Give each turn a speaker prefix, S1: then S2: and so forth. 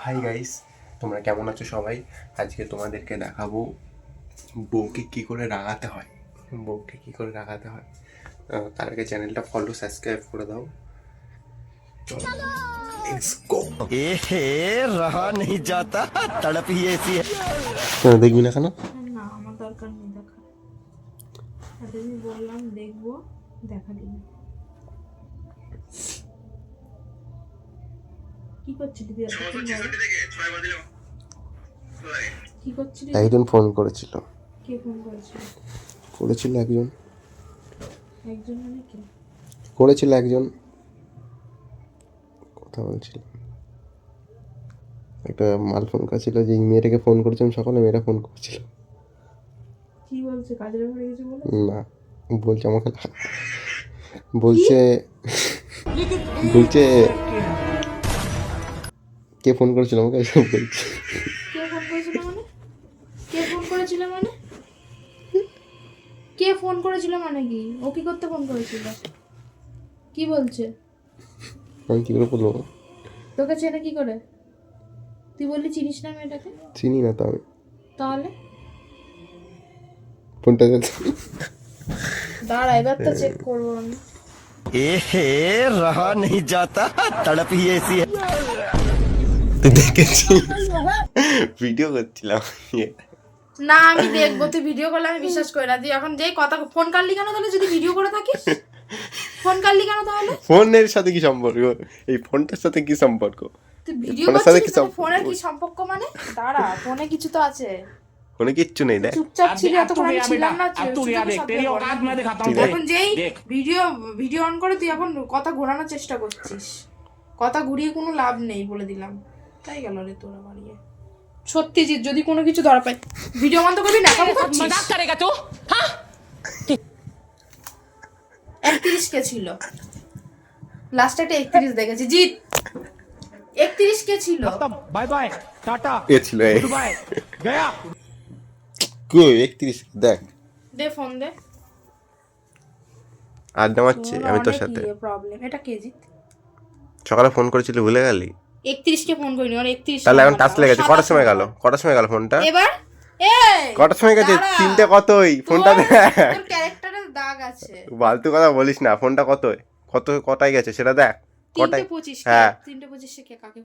S1: Hi guys, তোমরা কেমন আছো সবাই? আজকে তোমাদেরকে দেখাবো বউকে কী করে রাগাতে হয়। তার আগে চ্যানেলটা ফলো সাবস্ক্রাইব করে দাও। চলো লেটস গো।
S2: रहा नहीं जाता तड़प ही ऐसी है।
S1: দেখবি না কেন?
S3: না আমার দরকার নেই দেখা। আর আমি বললাম দেখবো, দেখালি না। কি করছিলি তুই এতক্ষণ ধরে? কি করছিলি?
S1: একজন ফোন করেছিল।
S3: কে ফোন করেছিল?
S1: একজন
S3: একজন মানে কে?
S1: একজন কথা বলছিল। একটা মাল ফোন করেছিল যে মেয়েটাকে ফোন করেছিলাম সকালে, মেয়েটা ফোন করেছিল।
S3: কি বলছে? কাজের ব্যাপারে কিছু বলে?
S1: না, বলছে আমাকে বলছে বলছে কে ফোন করেছিল আমাকে এসব বলছে।
S3: কে ফোন করেছিল মানে? কে ফোন করেছিল মানে? কে ফোন করেছিল মানে কি? ও কি করতে ফোন করেছিল? কি বলছে?
S1: আমি কি করে বলবো?
S3: তোকে চেনে কি করে? তুই বললি চিনিস না মেয়েটাকে?
S1: চিনি না তো আমি।
S3: তাহলে
S1: ফোনটা
S3: দাঁড়া, এবার তো চেক করবো আমি।
S2: रहा नहीं जाता तड़प ही ऐसी है।
S1: দেখেছি, ভিডিও করছিলাম।
S3: না আমি দেখবো, তুই ভিডিও করলে আমি বিশ্বাস করি না। তুই এখন যেই কথা ফোন কাটলি কেন তাহলে? যদি ভিডিও করে থাকিস ফোন কাটলি কেন তাহলে?
S1: ফোনের সাথে কি সম্পর্ক? এই ফোনটার সাথে কি সম্পর্ক?
S3: তুই ভিডিও
S1: ফোনের সাথে কি
S3: করছিস তাহলে ফোনের কি সম্পর্ক মানে? দাঁড়া, ফোনে কিছু তো আছে।
S1: ফোনে কিচ্ছু নেই, দেখ।
S3: চুপচাপ ছিলি, এতক্ষণ আমি ছিলাম না।
S1: তুই দেখ।
S3: এখন যেই ভিডিও অন করে তুই এখন কথা ঘোরানোর চেষ্টা করছিস। কথা ঘুরিয়ে কোনো লাভ নেই বলে দিলাম। তাই গেল রে তোরা বাড়িয়ে। সত্যি জিৎ, যদি কোনো কিছু ধরা পাই ভিডিও বন্ধ করবি না। মজাক করেগা তো? হ্যাঁ 31 কে ছিল লাস্ট, একটা 31 দেখেছি। জিৎ 31 কে ছিল?
S2: बाय बाय टाटा
S1: এ ছিল
S2: गुड बाय गया।
S1: কই 31 দেখ,
S3: দে ফোন দে।
S1: আড্ডা মারছি আমি তোর সাথে।
S3: প্রবলেম এটা কে? জিৎ
S1: সকালে ফোন করেছিলি, ভুলে গেলি?
S3: 31 কে ফোন করিনি, আর 31
S1: তাহলে এখন টাচ লেগেছে। কটার সময় গেল ফোনটা?
S3: এবার এই
S1: কটার সময় গেছে?
S3: দাঁড়া।
S1: 3টে কতই? ফোনটা দেখ।
S3: তোর ক্যারেক্টারের দাগ আছে।
S1: ফালতু কথা বলিস না। ফোনটা কতই? কটায় গেছে সেটা দেখ। কটায়?
S3: 3:25
S1: হ্যাঁ।
S3: 3:25 কে কাকে